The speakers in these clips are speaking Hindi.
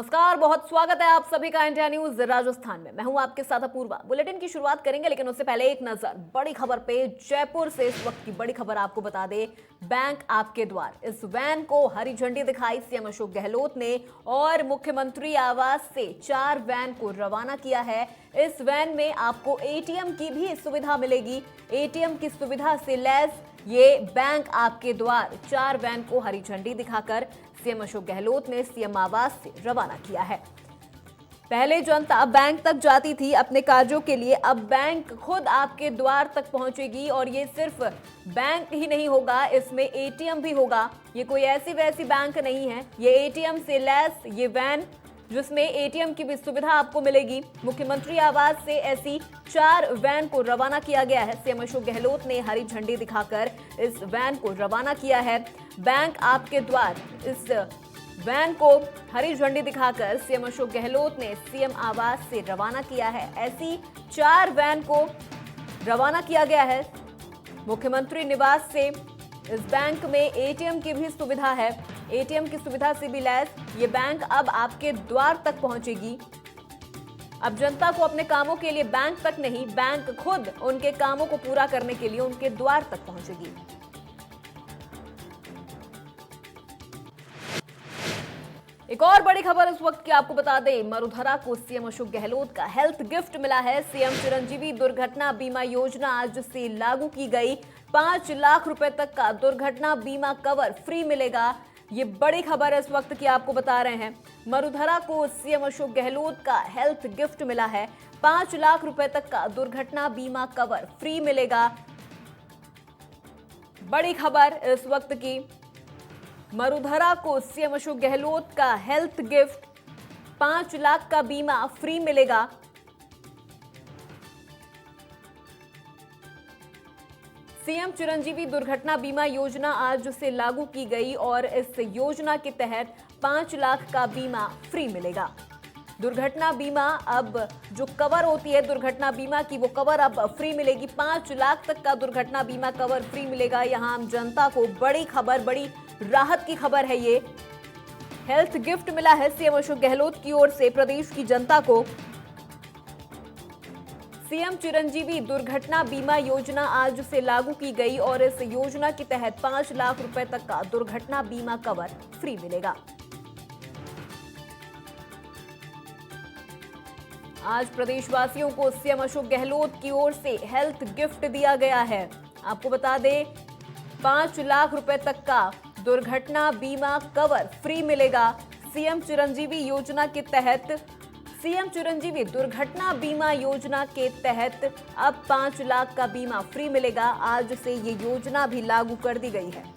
नमस्कार, बहुत स्वागत है आप सभी का इंडिया न्यूज राजस्थान में। मैं हूं आपके साथ अपूर्वा। बुलेटिन की शुरुआत करेंगे, लेकिन उससे पहले एक नजर बड़ी खबर पे। जयपुर से इस वक्त की बड़ी खबर आपको बता दे, बैंक आपके द्वार। इस वैन को हरी झंडी दिखाई सीएम अशोक गहलोत ने और मुख्यमंत्री आवास से 4 वैन को रवाना किया है। इस वैन में आपको एटीएम की भी सुविधा मिलेगी। एटीएम की सुविधा से लैस ये बैंक आपके द्वार 4 वैन को हरी झंडी दिखाकर सीएम अशोक गहलोत ने सीएम आवास से रवाना किया है। पहले जनता बैंक तक जाती थी अपने कार्यों के लिए, अब बैंक खुद आपके द्वार तक पहुंचेगी। और ये सिर्फ बैंक ही नहीं होगा, इसमें एटीएम भी होगा। ये कोई ऐसी वैसी बैंक नहीं है, ये एटीएम से लैस ये वैन, जिसमें एटीएम की भी सुविधा आपको मिलेगी। मुख्यमंत्री आवास से ऐसी 4 वैन को रवाना किया गया है। सीएम अशोक गहलोत ने हरी झंडी दिखाकर इस वैन को रवाना किया है। बैंक आपके द्वार, इस वैन को हरी झंडी दिखाकर सीएम अशोक गहलोत ने सीएम आवास से रवाना किया है। ऐसी 4 वैन को रवाना किया गया है मुख्यमंत्री निवास से। इस बैंक में एटीएम की भी सुविधा है। एटीएम की सुविधा से भी लैस ये बैंक अब आपके द्वार तक पहुंचेगी। अब जनता को अपने कामों के लिए बैंक तक नहीं, बैंक खुद उनके कामों को पूरा करने के लिए उनके द्वार तक पहुंचेगी। एक और बड़ी खबर इस वक्त की आपको बता दें, मरुधरा को सीएम अशोक गहलोत का हेल्थ गिफ्ट मिला है। सीएम चिरंजीवी दुर्घटना बीमा योजना आज से लागू की गई। 5 लाख रुपए तक का दुर्घटना बीमा कवर फ्री मिलेगा। ये बड़ी खबर इस वक्त की आपको बता रहे हैं। मरुधरा को सीएम अशोक गहलोत का हेल्थ गिफ्ट मिला है। 5 लाख रुपए तक का दुर्घटना बीमा कवर फ्री मिलेगा। बड़ी खबर इस वक्त की, मरुधरा को सीएम अशोक गहलोत का हेल्थ गिफ्ट, 5 लाख का बीमा फ्री मिलेगा। सीएम चिरंजीवी दुर्घटना बीमा योजना आज से लागू की गई और इस योजना के तहत 5 लाख का बीमा फ्री मिलेगा। दुर्घटना बीमा अब जो कवर होती है दुर्घटना बीमा की, वो कवर अब फ्री मिलेगी। 5 लाख तक का दुर्घटना बीमा कवर फ्री मिलेगा। यहां आम जनता को बड़ी खबर, बड़ी राहत की खबर है। ये हेल्थ गिफ्ट मिला है सीएम अशोक गहलोत की ओर से प्रदेश की जनता को। सीएम चिरंजीवी दुर्घटना बीमा योजना आज से लागू की गई और इस योजना के तहत 5 लाख रुपए तक का दुर्घटना बीमा कवर फ्री मिलेगा। आज प्रदेशवासियों को सीएम अशोक गहलोत की ओर से हेल्थ गिफ्ट दिया गया है। आपको बता दें, 5 लाख रुपए तक का दुर्घटना बीमा कवर फ्री मिलेगा। सीएम चिरंजीवी योजना के तहत, सीएम चिरंजीवी दुर्घटना बीमा योजना के तहत अब 5 लाख का बीमा फ्री मिलेगा। आज से ये योजना भी लागू कर दी गई है।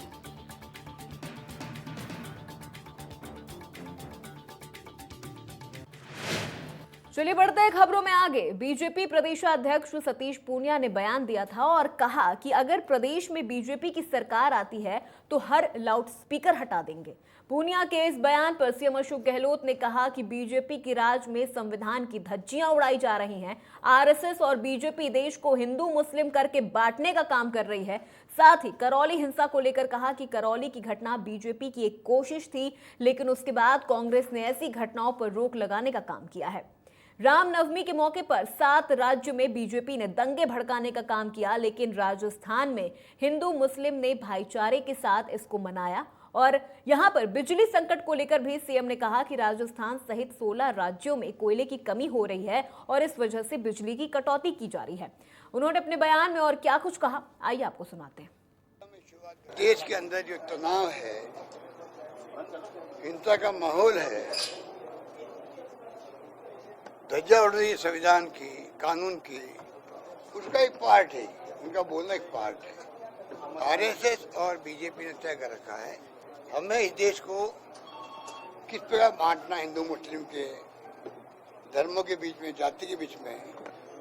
चलिए बढ़ते हैं खबरों में आगे। बीजेपी प्रदेशाध्यक्ष सतीश पूनिया ने बयान दिया था और कहा कि अगर प्रदेश में बीजेपी की सरकार आती है तो हर लाउडस्पीकर हटा देंगे। पूनिया के इस बयान पर सीएम अशोक गहलोत ने कहा कि बीजेपी की राज में संविधान की धज्जियां उड़ाई जा रही हैं। आरएसएस और बीजेपी देश को हिंदू मुस्लिम करके बांटने का काम कर रही है। साथ ही करौली हिंसा को लेकर कहा कि करौली की घटना बीजेपी की एक कोशिश थी, लेकिन उसके बाद कांग्रेस ने ऐसी घटनाओं पर रोक लगाने का काम किया है। रामनवमी के मौके पर 7 राज्यों में बीजेपी ने दंगे भड़काने का काम किया, लेकिन राजस्थान में हिंदू मुस्लिम ने भाईचारे के साथ इसको मनाया। और यहां पर बिजली संकट को लेकर भी सीएम ने कहा कि राजस्थान सहित 16 राज्यों में कोयले की कमी हो रही है और इस वजह से बिजली की कटौती की जा रही है। उन्होंने अपने बयान में और क्या कुछ कहा, आइए आपको सुनाते हैं। देश के अंदर जो तनाव है, हिंसा का माहौल है, धज्जा उड़ रही है संविधान की, कानून की, उसका एक पार्ट है, उनका बोलना एक पार्ट है। आरएसएस और बीजेपी ने तय कर रखा है हमें इस देश को किस प्रकार बांटना, हिंदू मुस्लिम के धर्मों के बीच में, जाति के बीच में,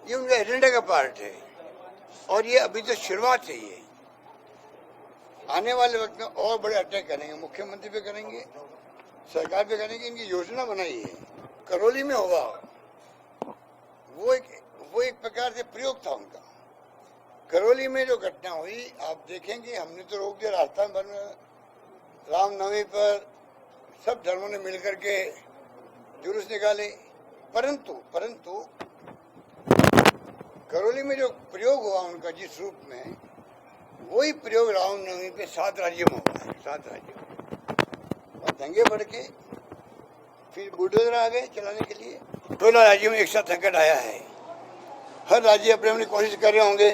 ये उनका एजेंडा का पार्ट है। और ये अभी तो शुरुआत है। ये आने वाले वक्त में और बड़े अटैक करेंगे, मुख्यमंत्री पे करेंगे, सरकार पे करेंगे। इनकी योजना बनाई है, करौली में होगा। वो एक प्रकार से प्रयोग था उनका। करौली में जो घटना हुई आप देखेंगे, हमने तो रोक दिया राजस्थान भर में। रामनवमी पर सब धर्मों ने मिलकर के जुलूस निकाले, परंतु करौली में जो प्रयोग हुआ उनका जिस रूप में, वही प्रयोग रामनवमी पे 7 राज्यों में हुआ है, 7 राज्यों में। और दंगे बढ़ के फिर बुलडोजर आ गए चलाने के लिए। 16 राज्यों में एक साथ संकट आया है। हर राज्य अपने अपनी कोशिश कर रहे होंगे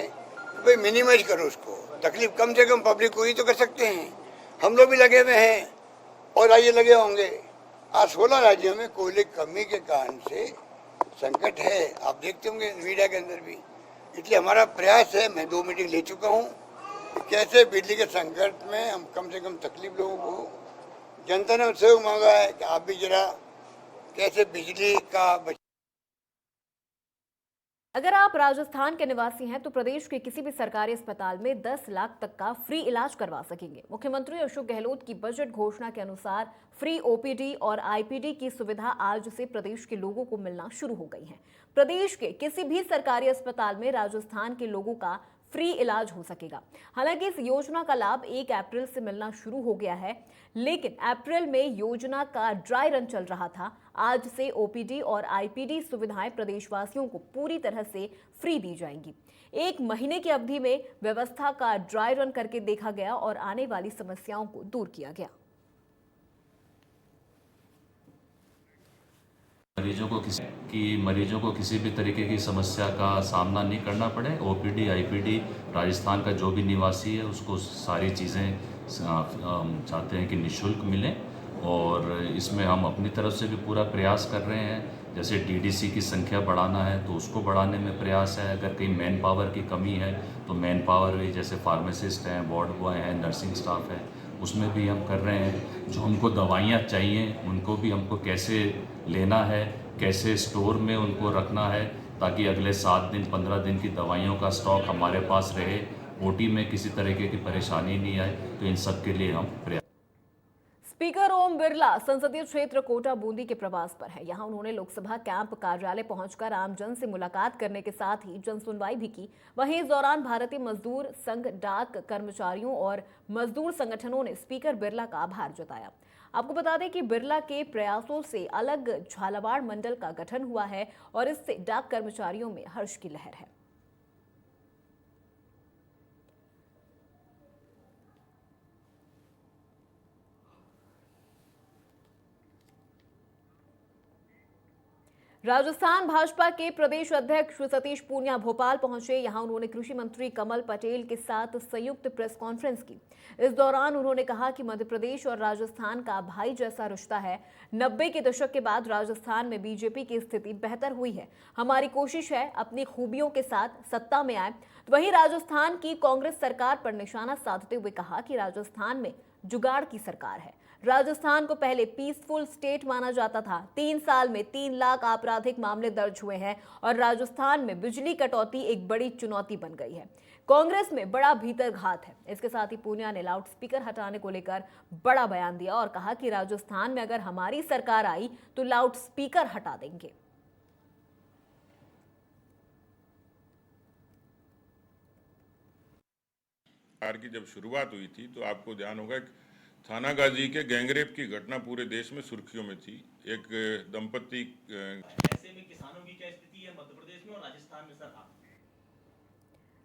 भाई मिनिमाइज करो उसको, तकलीफ कम से कम पब्लिक को ही तो कर सकते हैं। हम लोग भी लगे हुए हैं और राज्य लगे होंगे। आज 16 राज्यों में कोयले की कमी के कारण से संकट है, आप देखते होंगे मीडिया के अंदर भी। इसलिए हमारा प्रयास है, मैं 2 मीटिंग ले चुका हूँ, कैसे बिजली के संकट में हम कम से कम तकलीफ लोगों को, जनता ने उससे मांगा है कि आप भी जरा कैसे बिजली का अगर आप राजस्थान के निवासी हैं तो प्रदेश के किसी भी सरकारी अस्पताल में 10 लाख तक का फ्री इलाज करवा सकेंगे। मुख्यमंत्री अशोक गहलोत की बजट घोषणा के अनुसार फ्री ओपीडी और आईपीडी की सुविधा आज से प्रदेश के लोगों को मिलना शुरू हो गई है। प्रदेश के किसी भी सरकारी अस्पताल में राजस्थान के लोगों का फ्री इलाज हो सकेगा। हालांकि इस योजना का लाभ 1 अप्रैल से मिलना शुरू हो गया है, लेकिन अप्रैल में योजना का ड्राई रन चल रहा था। आज से ओपीडी और आईपीडी सुविधाएं प्रदेशवासियों को पूरी तरह से फ्री दी जाएंगी। 1 महीने की अवधि में व्यवस्था का ड्राई रन करके देखा गया और आने वाली समस्याओं को दूर किया गया। मरीजों को किसी भी तरीके की समस्या का सामना नहीं करना पड़े। ओपीडी आईपीडी राजस्थान का जो भी निवासी है उसको सारी चीज़ें चाहते हैं कि निःशुल्क मिलें, और इसमें हम अपनी तरफ से भी पूरा प्रयास कर रहे हैं। जैसे डीडीसी की संख्या बढ़ाना है तो उसको बढ़ाने में प्रयास है। अगर कहीं मैन पावर की कमी है तो मैन पावर भी, जैसे फार्मासिस्ट हैं, वार्ड बॉय हैं, नर्सिंग स्टाफ है, उसमें भी हम कर रहे हैं। जो उनको दवाइयाँ चाहिए उनको भी हमको कैसे लेना है, कैसे स्टोर में उनको रखना है, ताकि अगले 7 दिन 15 दिन की दवाइयों का स्टॉक हमारे पास रहे, ओटी में किसी तरीके की परेशानी नहीं आए। तो इन सब के लिए हम प्रयास। स्पीकर ओम बिरला संसदीय क्षेत्र कोटा बूंदी के प्रवास पर है। यहां उन्होंने लोकसभा कैंप कार्यालय पहुंचकर आमजन से मुलाकात करने के साथ ही जनसुनवाई भी की। वहीं इस दौरान भारतीय मजदूर संघ, डाक कर्मचारियों और मजदूर संगठनों ने स्पीकर बिरला का आभार जताया। आपको बता दें कि बिरला के प्रयासों से अलग झालावाड़ मंडल का गठन हुआ है और इससे डाक कर्मचारियों में हर्ष की लहर है। राजस्थान भाजपा के प्रदेश अध्यक्ष सतीश पूनिया भोपाल पहुंचे। यहां उन्होंने कृषि मंत्री कमल पटेल के साथ संयुक्त प्रेस कॉन्फ्रेंस की। इस दौरान उन्होंने कहा कि मध्य प्रदेश और राजस्थान का भाई जैसा रिश्ता है। 90 के दशक के बाद राजस्थान में बीजेपी की स्थिति बेहतर हुई है। हमारी कोशिश है अपनी खूबियों के साथ सत्ता में आए। तो वहीं राजस्थान की कांग्रेस सरकार पर निशाना साधते हुए कहा कि राजस्थान में जुगाड़ की सरकार है। राजस्थान को पहले पीसफुल स्टेट माना जाता था। 3 साल में 3 लाख आपराधिक मामले दर्ज हुए हैं और राजस्थान में बिजली कटौती एक बड़ी चुनौती बन गई है। कांग्रेस में बड़ा भीतरघात है। इसके साथ ही पूनिया ने लाउड स्पीकर हटाने को लेकर बड़ा बयान दिया और कहा कि राजस्थान में अगर हमारी सरकार आई तो लाउड स्पीकर हटा देंगे। की जब शुरुआत हुई थी तो आपको ध्यान होगा थानागाजी के गैंगरेप की घटना पूरे देश में सुर्खियों में थी। एक दंपति, ऐसे में किसानों की क्या स्थिति है मध्य प्रदेश में और राजस्थान में सर?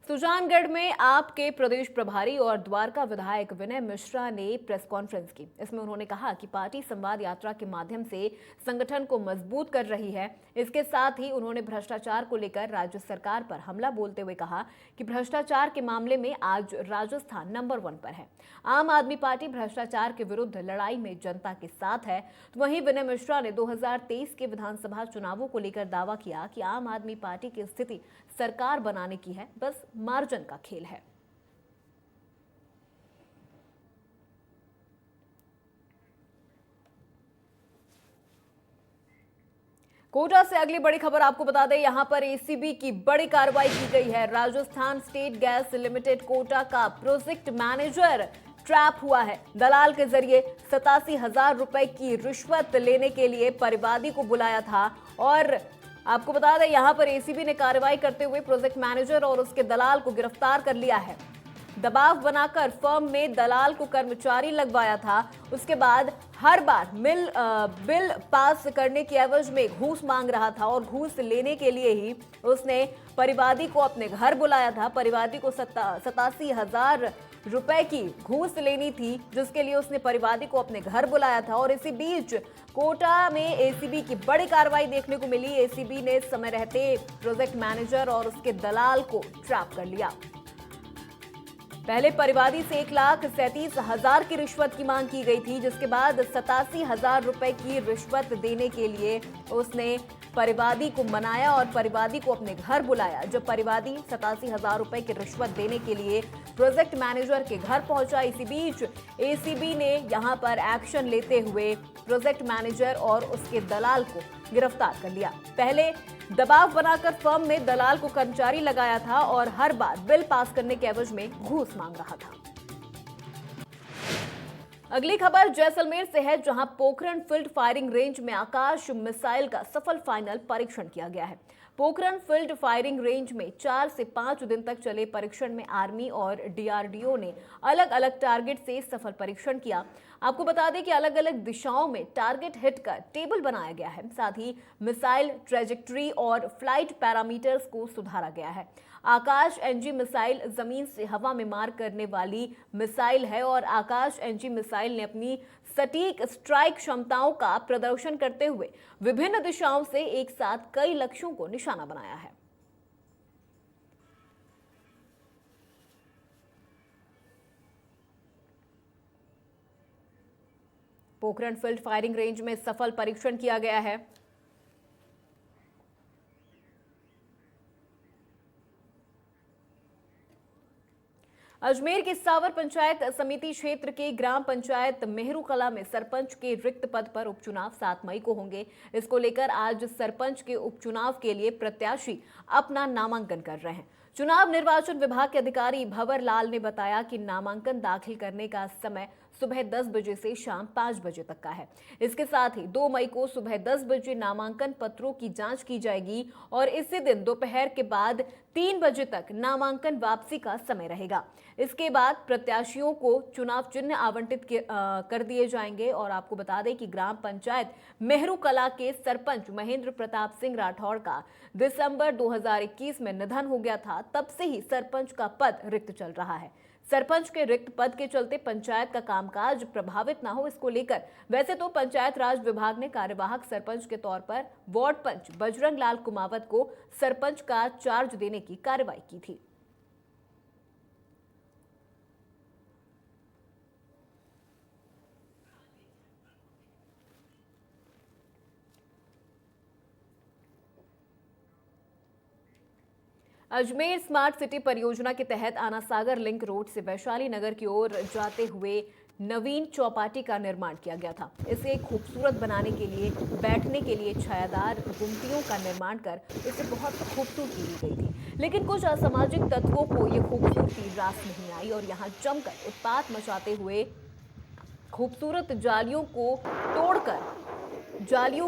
सुजानगढ़ में आपके प्रदेश प्रभारी और द्वारका विधायक विनय मिश्रा ने प्रेस कॉन्फ्रेंस की। इसमें उन्होंने कहा कि पार्टी संवाद यात्रा के माध्यम से संगठन को मजबूत कर रही है। इसके साथ ही उन्होंने भ्रष्टाचार को लेकर राज्य सरकार पर हमला बोलते हुए कहा कि भ्रष्टाचार के मामले में आज राजस्थान नंबर 1 पर है। आम आदमी पार्टी भ्रष्टाचार के विरुद्ध लड़ाई में जनता के साथ है। तो वहीं विनय मिश्रा ने 2023 के विधानसभा चुनावों को लेकर दावा किया कि आम आदमी पार्टी की स्थिति सरकार बनाने की है, बस मार्जिन का खेल है। कोटा से अगली बड़ी खबर आपको बता दें, यहां पर एसीबी की बड़ी कार्रवाई की गई है। Rajasthan state gas limited Kota का प्रोजेक्ट मैनेजर ट्रैप हुआ है। दलाल के जरिए 87,000 रुपए की रिश्वत लेने के लिए परिवादी को बुलाया था और आपको बता दें यहां पर एसीबी ने कार्रवाई करते हुए प्रोजेक्ट मैनेजर और उसके दलाल को गिरफ्तार कर लिया है। दबाव बनाकर फर्म में दलाल को कर्मचारी लगवाया था। उसके बाद हर बार बिल पास करने की एवज में घूस मांग रहा था और घूस लेने के लिए ही उसने परिवादी को अपने घर बुलाया था। परिवादी को 87,000 रुपए की घूस लेनी थी, जिसके लिए उसने परिवादी को अपने घर बुलाया था। और इसी बीच कोटा में एसीबी की बड़ी कार्रवाई देखने को मिली। एसीबी ने समय रहते प्रोजेक्ट मैनेजर और उसके दलाल को ट्रैप कर लिया। पहले परिवादी से 1,37,000 की रिश्वत की मांग की गई थी, जिसके बाद 87,000 रुपए की रिश्वत देने के लिए उसने परिवादी को मनाया और परिवादी को अपने घर बुलाया। जब परिवादी 87,000 रुपए की रिश्वत देने के लिए प्रोजेक्ट मैनेजर के घर पहुंचा, इसी बीच एसीबी ने यहां पर एक्शन लेते हुए प्रोजेक्ट मैनेजर और उसके दलाल को गिरफ्तार कर लिया। पहले दबाव बनाकर फर्म में दलाल को कर्मचारी लगाया था और हर बार बिल पास करने के एवज में घूस मांग रहा था। अगली खबर जैसलमेर से है, जहां पोखरण फील्ड फायरिंग रेंज में आकाश मिसाइल का सफल फाइनल परीक्षण किया गया है। पोखरण फील्ड फायरिंग रेंज में 4 से 5 दिन तक चले परीक्षण में आर्मी और डीआरडीओ ने अलग अलग टारगेट से सफल परीक्षण किया। आपको बता दें कि अलग अलग दिशाओं में टारगेट हिट कर टेबल बनाया गया है। साथ ही मिसाइल ट्रेजेक्ट्री और फ्लाइट पैरामीटर्स को सुधारा गया है। आकाश एनजी मिसाइल जमीन से हवा में मार करने वाली मिसाइल है और आकाश एनजी मिसाइल ने अपनी सटीक स्ट्राइक क्षमताओं का प्रदर्शन करते हुए विभिन्न दिशाओं से एक साथ कई लक्ष्यों को निशाना बनाया है। पोखरण फील्ड फायरिंग रेंज में सफल परीक्षण किया गया है। अजमेर के सावर पंचायत समिति क्षेत्र के ग्राम पंचायत मेहरू कला में सरपंच के रिक्त पद पर उपचुनाव 7 मई को होंगे। इसको लेकर आज सरपंच के उपचुनाव के लिए प्रत्याशी अपना नामांकन कर रहे हैं। चुनाव निर्वाचन विभाग के अधिकारी भंवर लाल ने बताया कि नामांकन दाखिल करने का समय सुबह 10 बजे से शाम 5 बजे तक का है। इसके साथ ही 2 मई को सुबह 10 बजे नामांकन पत्रों की जांच की जाएगी और इसी दिन दोपहर के बाद 3 बजे तक नामांकन वापसी का समय रहेगा। इसके बाद प्रत्याशियों को चुनाव चिन्ह आवंटित कर दिए जाएंगे। और आपको बता दें कि ग्राम पंचायत मेहरू कला के सरपंच महेंद्र प्रताप सिंह राठौड़ का दिसंबर 2021 में निधन हो गया था। तब से ही सरपंच का पद रिक्त चल रहा है। सरपंच के रिक्त पद के चलते पंचायत का कामकाज प्रभावित ना हो, इसको लेकर वैसे तो पंचायत राज विभाग ने कार्यवाहक सरपंच के तौर पर वार्ड पंच बजरंग लाल कुमावत को सरपंच का चार्ज देने की कार्रवाई की थी। अजमेर स्मार्ट सिटी परियोजना के तहत आना सागर लिंक रोड से वैशाली नगर की ओर जाते हुए नवीन चौपाटी का निर्माण किया गया था। इसे खूबसूरत बनाने के लिए बैठने के लिए छायादार गुमटियों का निर्माण कर इसे बहुत खूबसूरती दी गई थी, लेकिन कुछ असामाजिक तत्वों को ये खूबसूरती रास नहीं आई और यहाँ जमकर उत्पात मचाते हुए खूबसूरत जालियों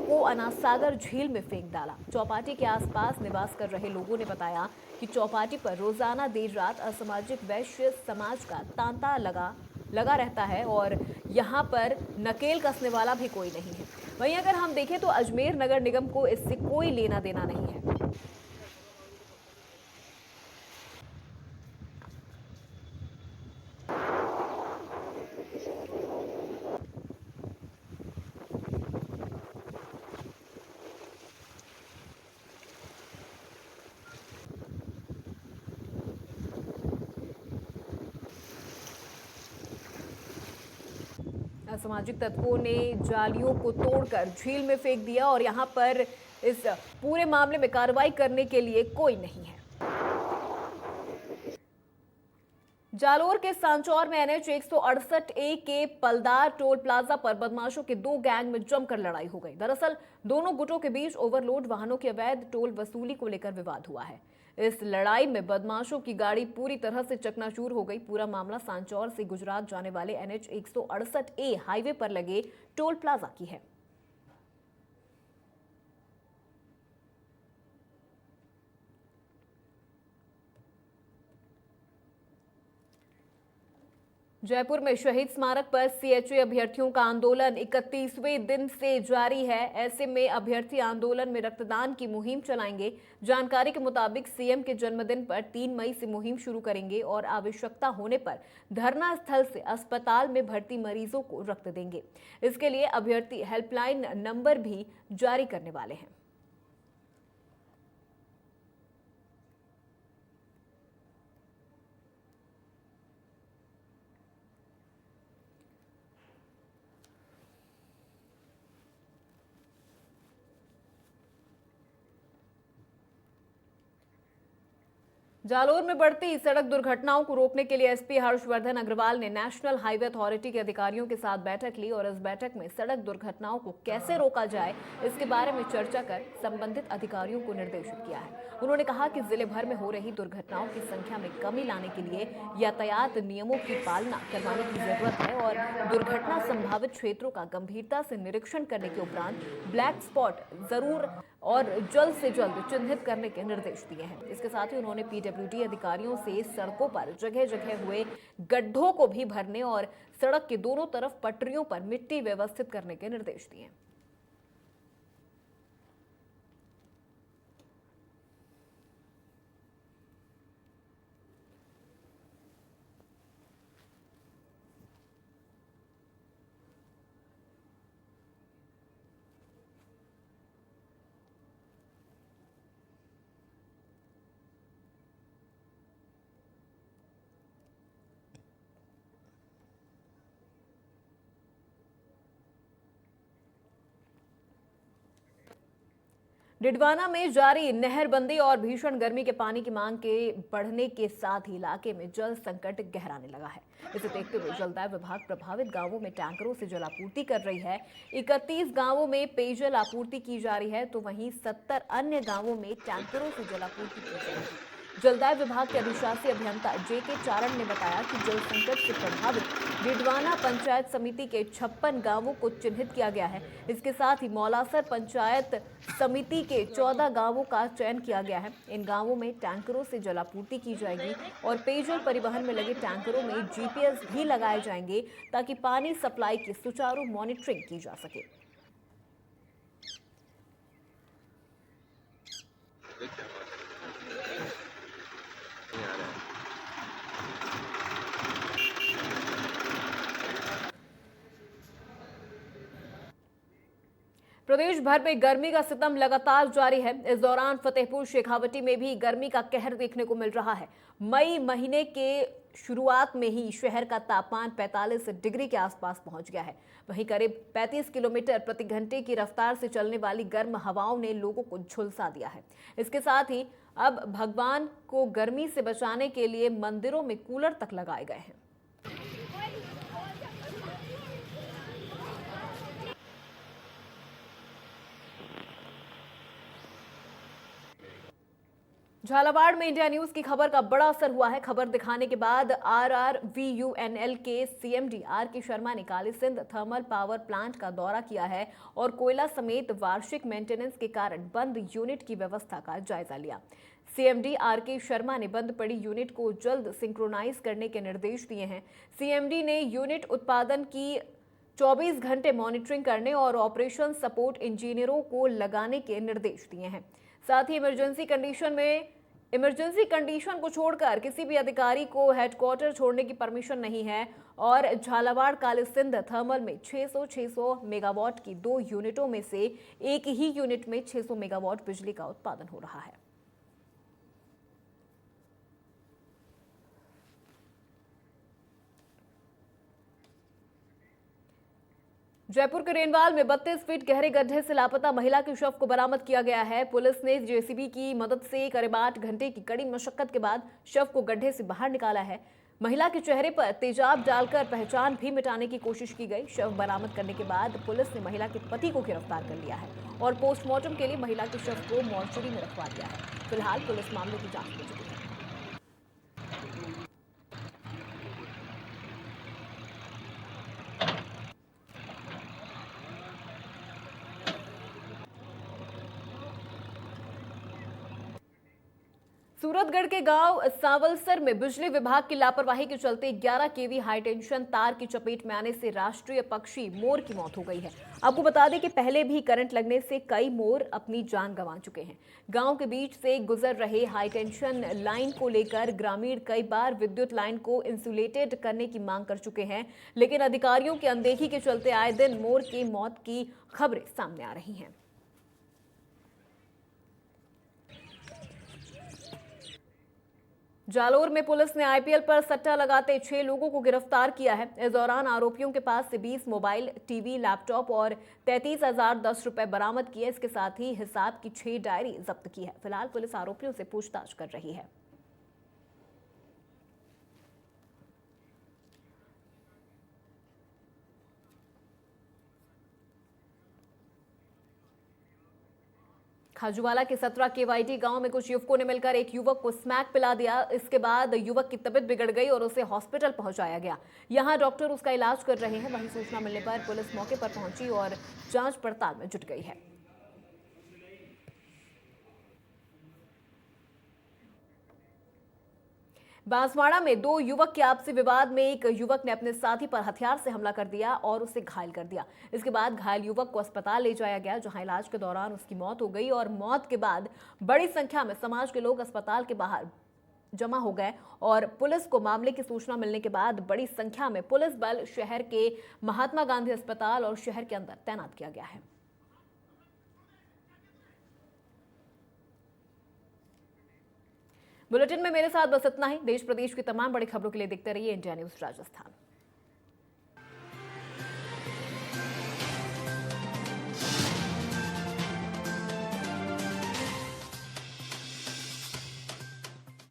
को अनासागर झील में फेंक डाला। चौपाटी के आसपास निवास कर रहे लोगों ने बताया कि चौपाटी पर रोजाना देर रात असामाजिक वैश्य समाज का तांता लगा रहता है और यहाँ पर नकेल कसने वाला भी कोई नहीं है। वहीं अगर हम देखें तो अजमेर नगर निगम को इससे कोई लेना देना नहीं है। असामाजिक तत्वों ने जालियों को तोड़कर झील में फेंक दिया और यहां पर इस पूरे मामले में कार्रवाई करने के लिए कोई नहीं है। जालोर के सांचौर में NH 168A के पलदार टोल प्लाजा पर बदमाशों के 2 गैंग में जमकर लड़ाई हो गई। दरअसल दोनों गुटों के बीच ओवरलोड वाहनों की अवैध टोल वसूली को लेकर विवाद हुआ है। इस लड़ाई में बदमाशों की गाड़ी पूरी तरह से चकनाचूर हो गई। पूरा मामला सांचौर से गुजरात जाने वाले NH 168A हाईवे पर लगे टोल प्लाजा की है। जयपुर में शहीद स्मारक पर सीएचए अभ्यर्थियों का आंदोलन 31वें दिन से जारी है। ऐसे में अभ्यर्थी आंदोलन में रक्तदान की मुहिम चलाएंगे। जानकारी के मुताबिक सीएम के जन्मदिन पर 3 मई से मुहिम शुरू करेंगे और आवश्यकता होने पर धरना स्थल से अस्पताल में भर्ती मरीजों को रक्त देंगे। इसके लिए अभ्यर्थी हेल्पलाइन नंबर भी जारी करने वाले हैं। जालोर में बढ़ती सड़क दुर्घटनाओं को रोकने के लिए एसपी हर्षवर्धन अग्रवाल ने नेशनल हाईवे अथॉरिटी के अधिकारियों के साथ बैठक ली और इस बैठक में सड़क दुर्घटनाओं को कैसे रोका जाए इसके बारे में चर्चा कर संबंधित अधिकारियों को निर्देशित किया है। उन्होंने कहा कि जिले भर में हो रही दुर्घटनाओं की संख्या में कमी लाने के लिए यातायात नियमों की पालना करवाने की जरूरत है और दुर्घटना संभावित क्षेत्रों का गंभीरता से निरीक्षण करने के उपरांत ब्लैक स्पॉट जरूर और जल्द से जल्द चिन्हित करने के निर्देश दिए हैं। इसके साथ ही उन्होंने पीडब्ल्यूडी अधिकारियों से सड़कों पर जगह जगह हुए गड्ढों को भी भरने और सड़क के दोनों तरफ पटरियों पर मिट्टी व्यवस्थित करने के निर्देश दिए। डिडवाना में जारी नहरबंदी और भीषण गर्मी के पानी की मांग के बढ़ने के साथ ही इलाके में जल संकट गहराने लगा है। इसे देखते हुए जलदाय विभाग प्रभावित गांवों में टैंकरों से जल आपूर्ति कर रही है। 31 गांवों में पेयजल आपूर्ति की जा रही है तो वहीं 70 अन्य गांवों में टैंकरों से जल आपूर्ति की जा रही है। जलदाय विभाग के अधिशासी अभियंता जेके चारण ने बताया कि जल संकट से प्रभावित डिडवाना पंचायत समिति के 56 गांवों को चिन्हित किया गया है। इसके साथ ही मौलासर पंचायत समिति के 14 गांवों का चयन किया गया है। इन गांवों में टैंकरों से जलापूर्ति की जाएगी और पेयजल परिवहन में लगे टैंकरों में जीपीएस भी लगाए जाएंगे ताकि पानी सप्लाई की सुचारू मॉनिटरिंग की जा सके। प्रदेश भर में गर्मी का सितम लगातार जारी है। इस दौरान फतेहपुर शेखावटी में भी गर्मी का कहर देखने को मिल रहा है। मई महीने के शुरुआत में ही शहर का तापमान 45 डिग्री के आसपास पहुंच गया है। वहीं करीब 35 किलोमीटर प्रति घंटे की रफ्तार से चलने वाली गर्म हवाओं ने लोगों को झुलसा दिया है। इसके साथ ही अब भगवान को गर्मी से बचाने के लिए मंदिरों में कूलर तक लगाए गए हैं। झालावाड़ में इंडिया न्यूज की खबर का बड़ा असर हुआ है। खबर दिखाने के बाद RRVUNL के CMD RK शर्मा ने कालीसिंध थर्मल पावर प्लांट का दौरा किया है और कोयला समेत वार्षिक मेंटेनेंस के कारण बंद यूनिट की व्यवस्था का जायजा लिया। CMD RK शर्मा ने बंद पड़ी यूनिट को जल्द सिंक्रोनाइज करने के निर्देश दिए हैं। CMD ने यूनिट उत्पादन की 24 घंटे मॉनिटरिंग करने और ऑपरेशन सपोर्ट इंजीनियरों को लगाने के निर्देश दिए हैं। साथ ही इमरजेंसी कंडीशन को छोड़कर किसी भी अधिकारी को हेडक्वार्टर छोड़ने की परमिशन नहीं है और झालावाड़ कालीसिंध थर्मल में 600 मेगावाट की 2 यूनिटों में से एक ही यूनिट में 600 मेगावाट बिजली का उत्पादन हो रहा है। जयपुर के रेनवाल में 32 फीट गहरे गड्ढे से लापता महिला के शव को बरामद किया गया है। पुलिस ने जेसीबी की मदद से करीब 8 घंटे की कड़ी मशक्कत के बाद शव को गड्ढे से बाहर निकाला है। महिला के चेहरे पर तेजाब डालकर पहचान भी मिटाने की कोशिश की गई। शव बरामद करने के बाद पुलिस ने महिला के पति को गिरफ्तार कर लिया है और पोस्टमार्टम के लिए महिला के शव को मॉर्चरी में रखवा दिया है। फिलहाल पुलिस मामले की जांच में जुटी है। सूरतगढ़ के गांव सांवलसर में बिजली विभाग की लापरवाही के चलते 11 केवी हाई टेंशन तार की चपेट में आने से राष्ट्रीय पक्षी मोर की मौत हो गई है। आपको बता दें कि पहले भी करंट लगने से कई मोर अपनी जान गंवा चुके हैं। गांव के बीच से गुजर रहे हाई टेंशन लाइन को लेकर ग्रामीण कई बार विद्युत लाइन को इंसुलेटेड करने की मांग कर चुके हैं, लेकिन अधिकारियों की अनदेखी के चलते आए दिन मोर की मौत की खबरें सामने आ रही हैं। जालोर में पुलिस ने आईपीएल पर सट्टा लगाते 6 लोगों को गिरफ्तार किया है। इस दौरान आरोपियों के पास से 20 मोबाइल, टीवी, लैपटॉप और 33,010 रुपए बरामद किए। इसके साथ ही हिसाब की 6 डायरी जब्त की है। फिलहाल पुलिस आरोपियों से पूछताछ कर रही है। खाजूवाला के 17 केवाईटी गांव में कुछ युवकों ने मिलकर एक युवक को स्मैक पिला दिया। इसके बाद युवक की तबीयत बिगड़ गई और उसे हॉस्पिटल पहुंचाया गया। यहां डॉक्टर उसका इलाज कर रहे हैं। वहीं सूचना मिलने पर पुलिस मौके पर पहुंची और जांच पड़ताल में जुट गई है। बांसवाड़ा में 2 युवक के आपसी विवाद में एक युवक ने अपने साथी पर हथियार से हमला कर दिया और उसे घायल कर दिया। इसके बाद घायल युवक को अस्पताल ले जाया गया, जहां इलाज के दौरान उसकी मौत हो गई और मौत के बाद बड़ी संख्या में समाज के लोग अस्पताल के बाहर जमा हो गए और पुलिस को मामले की सूचना मिलने के बाद बड़ी संख्या में पुलिस बल शहर के महात्मा गांधी अस्पताल और शहर के अंदर तैनात किया गया है। बुलेटिन में मेरे साथ बस इतना ही। देश प्रदेश की तमाम बड़ी खबरों के लिए देखते रहिए इंडिया न्यूज राजस्थान।